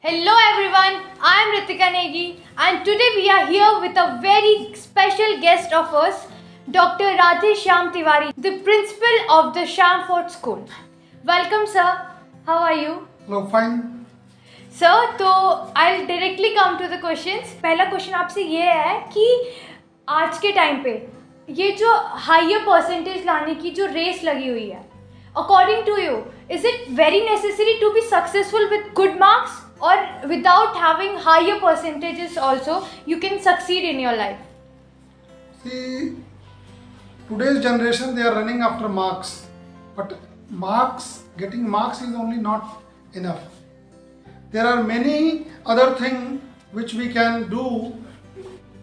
Hello everyone, I am Ritika Negi and today we are here with a very special guest of us, Dr. Radhe Shyam Tiwari, the principal of the Shyam School. Welcome sir, how are you? Hello, fine. Sir तो I directly come to the questions. पहला question आपसे ये है कि आज के time पे ये जो हायर परसेंटेज लाने की जो रेस लगी हुई है, according to you is it very necessary to be successful with good marks और without having higher percentages also you can succeed in your life? See, today's generation they are running after marks, but getting marks is only not enough. There are many other things which we can do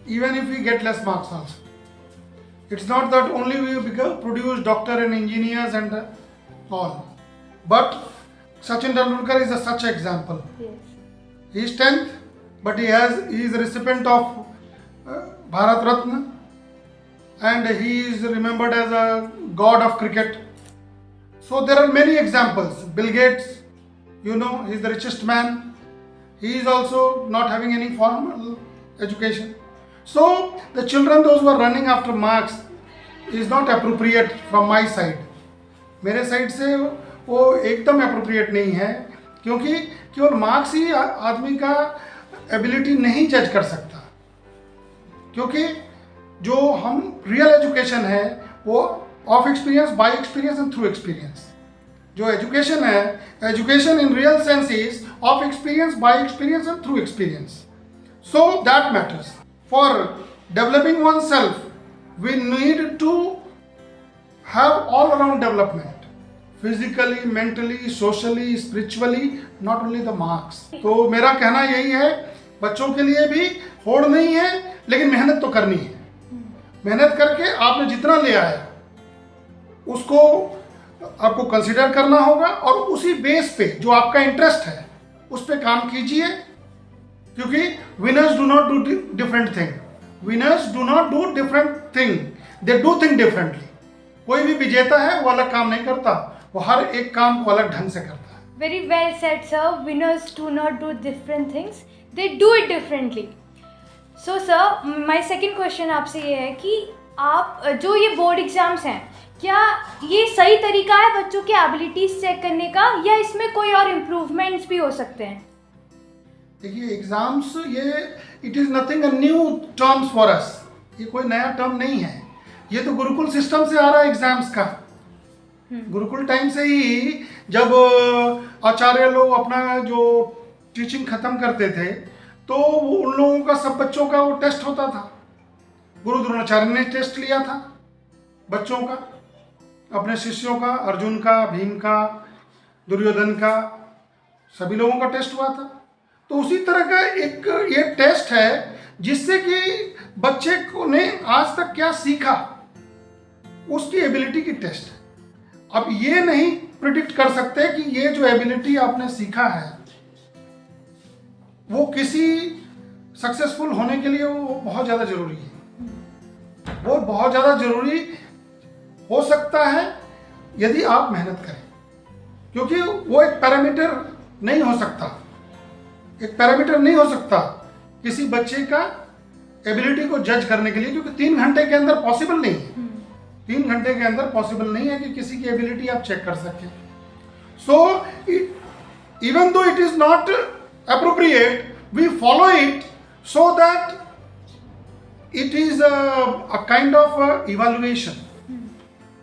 even if we get less marks also. It's not that only we produce doctor and engineers and all. But Sachin Tendulkar is such an example. Yes. He is 10th, but he is a recipient of Bharat Ratna and he is remembered as a god of cricket. So there are many examples. Bill Gates, you know, he is the richest man. He is also not having any formal education. So the children, those who are running after marks, is not appropriate from my side. मेरे side से वो एकदम appropriate नहीं है, क्योंकि केवल marks ही आदमी का एबिलिटी नहीं जज कर सकता. क्योंकि जो हम रियल एजुकेशन है वो of experience, by experience and through experience. जो एजुकेशन है, education in real sense is of experience, by experience and through experience. So that matters. For developing oneself we need to have all around development, physically, mentally, socially, spiritually, not only the marks. तो मेरा कहना यही है, बच्चों के लिए भी होड़ नहीं है, लेकिन मेहनत तो करनी है. मेहनत करके आपने जितना ले आया उसको आपको कंसिडर करना होगा और उसी बेस पे जो आपका इंटरेस्ट है उस पे काम कीजिए. क्योंकि winners do not do different thing. Winners do not do different thing, they do thing differently. कोई भी विजेता है वो अलग काम नहीं करता, वो हर एक काम को अलग ढंग से करता है. Very well said, sir. Winners do not do different things. They do it differently. So, sir, my second question आपसे ये है कि आप जो ये बोर्ड एग्जाम्स हैं, क्या ये सही तरीका है बच्चों के एबिलिटीज चेक करने का, या इसमें कोई और इम्प्रूवमेंट्स भी हो सकते हैं? देखिए, एग्जाम्स ये it is nothing a new terms for us. ये कोई नया टर्म नहीं है. ये तो गुरुकुल सिस्टम से आ रहा है एग्जाम्स का. गुरुकुल टाइम से ही जब आचार्य लोग अपना जो टीचिंग खत्म करते थे तो उन लोगों का, सब बच्चों का वो टेस्ट होता था. गुरु द्रोणाचार्य ने टेस्ट लिया था बच्चों का, अपने शिष्यों का, अर्जुन का, भीम का, दुर्योधन का, सभी लोगों का टेस्ट हुआ था. तो उसी तरह का एक ये टेस्ट है जिससे कि बच्चे को ने आज तक क्या सीखा उसकी एबिलिटी की टेस्ट है. अब ये नहीं प्रिडिक्ट कर सकते कि ये जो एबिलिटी आपने सीखा है वो किसी सक्सेसफुल होने के लिए वो बहुत ज़्यादा जरूरी है. वो बहुत ज़्यादा जरूरी हो सकता है यदि आप मेहनत करें, क्योंकि वो एक पैरामीटर नहीं हो सकता. एक पैरामीटर नहीं हो सकता किसी बच्चे का एबिलिटी को जज करने के लिए, क्योंकि 3 घंटे के अंदर पॉसिबल नहीं है. 3 घंटे के अंदर पॉसिबल नहीं है कि किसी की एबिलिटी आप चेक कर सकें. So even though it is not appropriate, we follow it so that it is a kind of evaluation.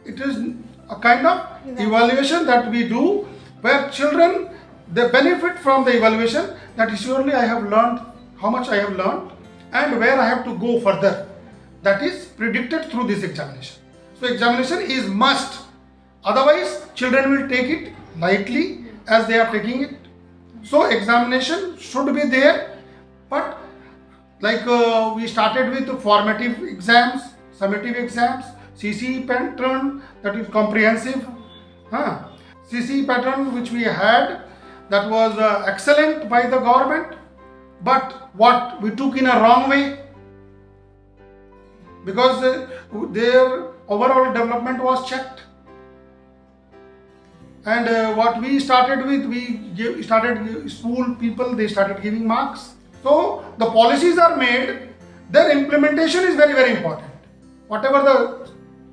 It is a kind of evaluation that we do where children, they benefit from the evaluation, that surely I have learned how much I have learned and where I have to go further. That is predicted through this examination. So examination is must. Otherwise children will take it lightly as they are taking it. So examination should be there, but like we started with formative exams, summative exams, CCE pattern, that is comprehensive. CCE pattern which we had, that was excellent by the government, but what we took in a wrong way, because their overall development was checked. And what we started with, started school people, they started giving marks. So the policies are made, their implementation is very, very important. Whatever the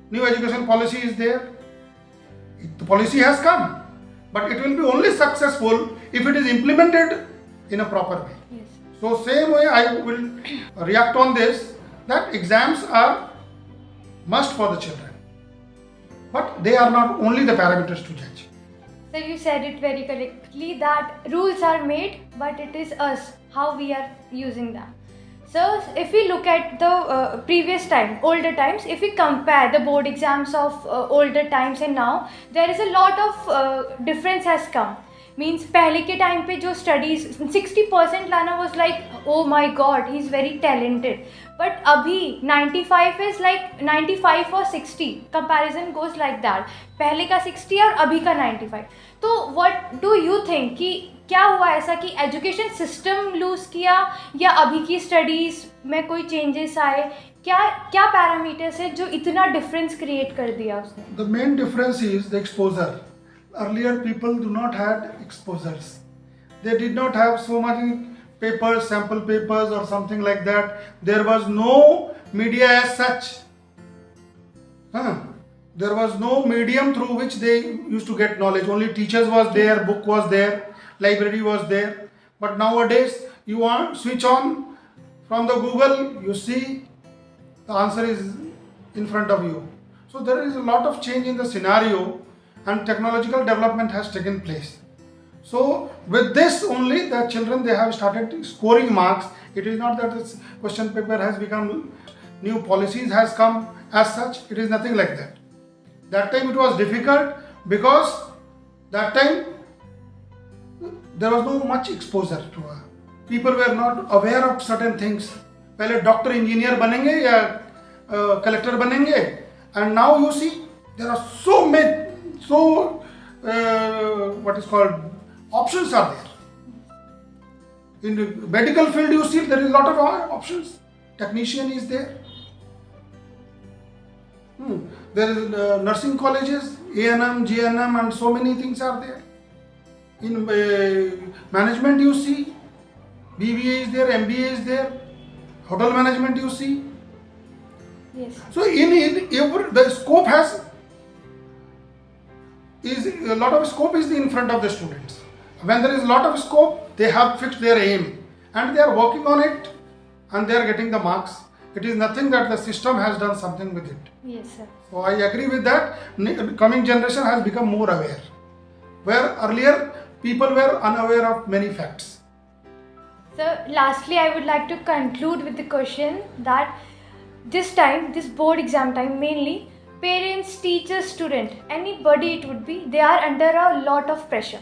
new education policy is there, the policy has come, but it will be only successful if it is implemented in a proper way. Yes. So same way I will react on this, that exams are must for the children, but they are not only the parameters to judge. So you said it very correctly that rules are made, but it is us how we are using them. So if we look at the previous time, older times, if we compare the board exams of older times and now, there is a lot of difference has come. Means पहले के time पे जो studies 60% लाना was like oh my god he's very talented, but अभी 95 is like 95 or 60 comparison goes like that. पहले का 60 और अभी का 95. तो what do you think कि क्या हुआ ऐसा कि एजुकेशन सिस्टम लूज किया या अभी की स्टडीज में कोई चेंजेस आए, क्या क्या पैरामीटर्स है जो इतना डिफरेंस क्रिएट कर दिया उसने? The main difference is the exposure. Earlier people do not had exposures. They did not have so many papers, sample papers or something like that. There was no media as such. There was no medium through which they used to get knowledge. Only teachers was there, book was there, library was there. But nowadays you want switch on from the Google, you see the answer is in front of you. So there is a lot of change in the scenario and technological development has taken place. So with this only the children they have started scoring marks. It is not that this question paper has become new policies has come as such. It is nothing like that. That time it was difficult because that time there was no much exposure to people were not aware of certain things. पहले doctor engineer बनेंगे या collector बनेंगे, and now you see there are so many what is called options are there. In the medical field you see there is a lot of options. Technician is there. There is nursing colleges, A&M, GNM and so many things are there. In management you see BBA is there, MBA is there, hotel management you see. Yes. So in every, the scope is a lot of scope is in front of the students. When there is a lot of scope, they have fixed their aim and they are working on it and they are getting the marks. It is nothing that the system has done something with it. Yes, sir. So I agree with that. Coming generation has become more aware, where earlier people were unaware of many facts. So lastly, I would like to conclude with the question that this time, this board exam time, mainly parents, teachers, student, anybody it would be, they are under a lot of pressure.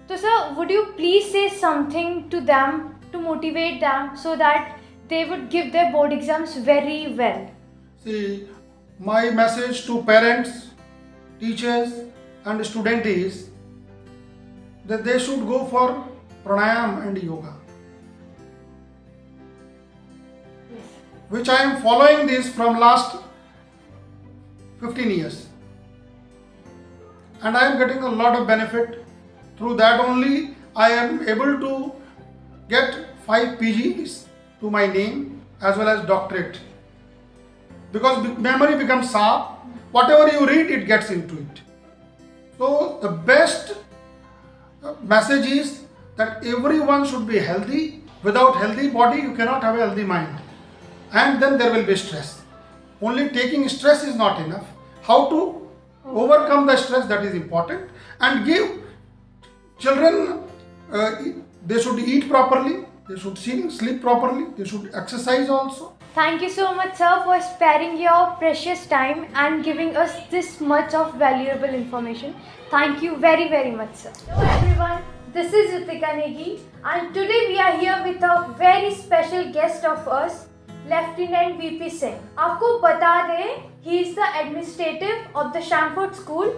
So sir, would you please say something to them to motivate them so that they would give their board exams very well? See, my message to parents, teachers and students is that they should go for pranayam and yoga. Yes. Which I am following this from last 15 years. And I am getting a lot of benefit. Through that only I am able to get 5 PGs to my name as well as doctorate. Because memory becomes sharp, whatever you read it gets into it. So the best message is that everyone should be healthy. Without healthy body you cannot have a healthy mind. And then there will be stress. Only taking stress is not enough. How to overcome the stress, that is important. And give children, they should eat properly, they should sleep properly, they should exercise also. Thank you so much, sir, for sparing your precious time and giving us this much of valuable information. Thank you very, very much, sir. Hello everyone, this is Ritika Negi and today we are here with a very special guest of us, Lieutenant VP Singh. आपको बता दें, he is the administrative of the Shamford School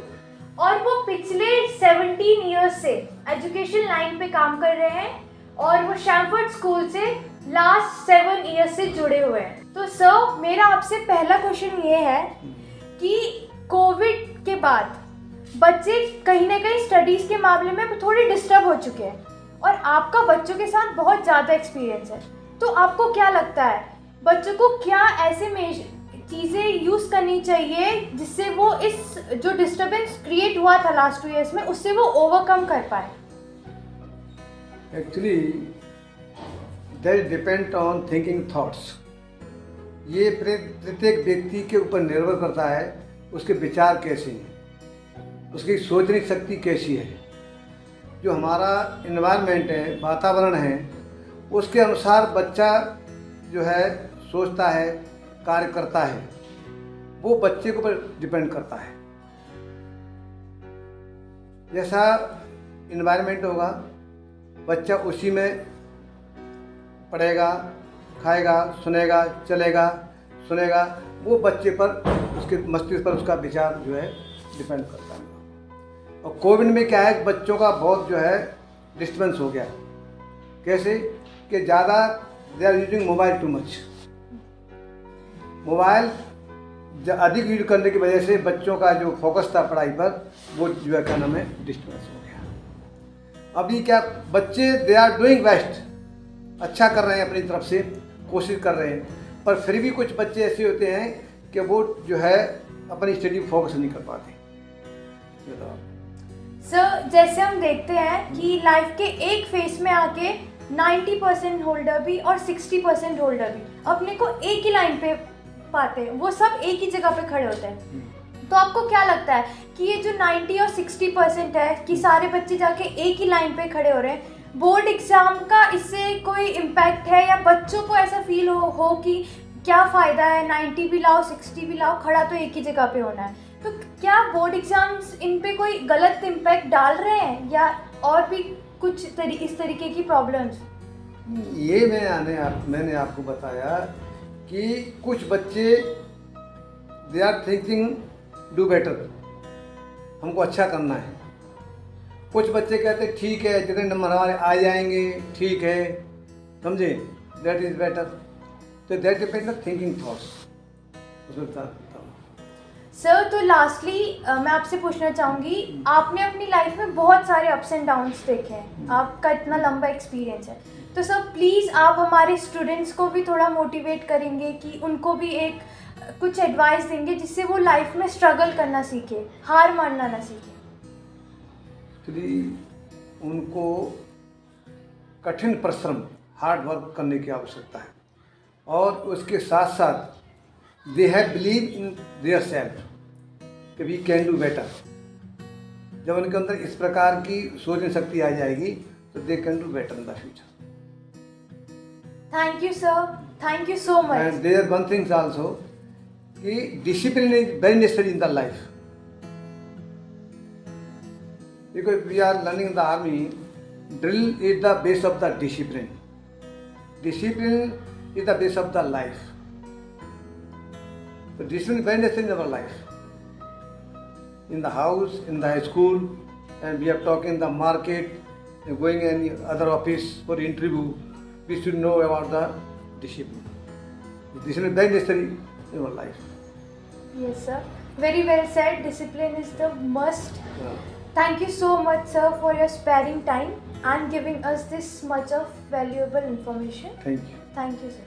और वो पिछले 17 years से education line पे काम कर रहे हैं और वो शैमफोर्ड स्कूल से लास्ट 7 years से जुड़े हुए हैं. तो सर, मेरा आपसे पहला क्वेश्चन ये है कि कोविड के बाद बच्चे कहीं ना कहीं स्टडीज़ के मामले में थोड़े डिस्टर्ब हो चुके हैं और आपका बच्चों के साथ बहुत ज़्यादा एक्सपीरियंस है, तो आपको क्या लगता है बच्चों को क्या ऐसे चीज़ें यूज़ करनी चाहिए जिससे वो इस जो डिस्टर्बेंस क्रिएट हुआ था लास्ट 2 ईयर्स में उससे वो ओवरकम कर पाए? Actually that depend on thinking thoughts. ये प्रत्येक व्यक्ति के ऊपर निर्भर करता है, उसके विचार कैसे हैं, उसकी सोचने की शक्ति कैसी है। जो हमारा इन्वायरमेंट है, वातावरण है, उसके अनुसार बच्चा जो है सोचता है, कार्य करता है, वो बच्चे के ऊपर डिपेंड करता है। जैसा इन्वायरमेंट होगा बच्चा उसी में पढ़ेगा, खाएगा, सुनेगा, चलेगा, सुनेगा, वो बच्चे पर, उसके मस्तिष्क पर उसका विचार जो है डिपेंड करता है। और कोविड में क्या है, बच्चों का बहुत जो है डिस्टर्बेंस हो गया। कैसे कि ज़्यादा they are using mobile too much. Mobile अधिक यूज करने की वजह से बच्चों का जो फोकस था पढ़ाई पर, वो जो है क्या नाम है डिस्टर्बेंस हो गया। अभी क्या बच्चे दे आर डूइंग बेस्ट, अच्छा कर रहे हैं, अपनी तरफ से कोशिश कर रहे हैं, पर फिर भी कुछ बच्चे ऐसे होते हैं कि वो जो है अपनी स्टडी फोकस नहीं कर पाते। सर जैसे हम देखते हैं कि लाइफ के एक फेस में आके 90% होल्डर भी और 60% होल्डर भी अपने को एक ही लाइन पे पाते हैं, वो सब एक ही जगह पे खड़े होते हैं। तो आपको क्या लगता है कि ये जो 90 और 60% है कि सारे बच्चे जाके एक ही लाइन पे खड़े हो रहे हैं, बोर्ड एग्जाम का इससे कोई इम्पैक्ट है या बच्चों को ऐसा फील हो कि क्या फ़ायदा है 90 भी लाओ 60 भी लाओ, खड़ा तो एक ही जगह पे होना है? तो क्या बोर्ड एग्जाम्स इन पे कोई गलत इम्पैक्ट डाल रहे हैं या और भी कुछ इस तरीके की प्रॉब्लम्स? ये मैंने आपको बताया कि कुछ बच्चे they are thinking do better, हमको अच्छा करना है। कुछ बच्चे कहते हैं ठीक है, जितने नंबर हमारे आ जाएंगे ठीक है, समझे, दैट इज़ बेटर। तो that depend on thinking thoughts. Sir तो लास्टली मैं आपसे पूछना चाहूँगी, आपने अपनी लाइफ में बहुत सारे अप्स एंड डाउन्स देखे हैं, आपका इतना लंबा एक्सपीरियंस है, तो सर प्लीज़ आप हमारे स्टूडेंट्स को भी थोड़ा मोटिवेट करेंगे कि उनको भी एक कुछ एडवाइस देंगे जिससे वो लाइफ में स्ट्रगल करना सीखे, हार मानना ना सीखे? उनको कठिन परिश्रम, हार्ड वर्क करने की आवश्यकता है, और उसके साथ साथ they have believe in their self कि वी कैन डू बेटर। जब उनके अंदर इस प्रकार की सोचने शक्ति आ जाएगी तो they can do better in the future. Thank you sir, thank you so much. And there one things also कि discipline is very necessary in the life, because we are learning in the army, drill is the base of the discipline. Discipline is the base of the life. So discipline is very necessary in our life. In the house, in the school, and we are talking in the market, going any other office for interview, we should know about the discipline. Discipline is very necessary in our life. Yes sir, very well said. Discipline is the must. Yeah. Thank you so much sir for your sparing time and giving us this much of valuable information. Thank you. Thank you sir.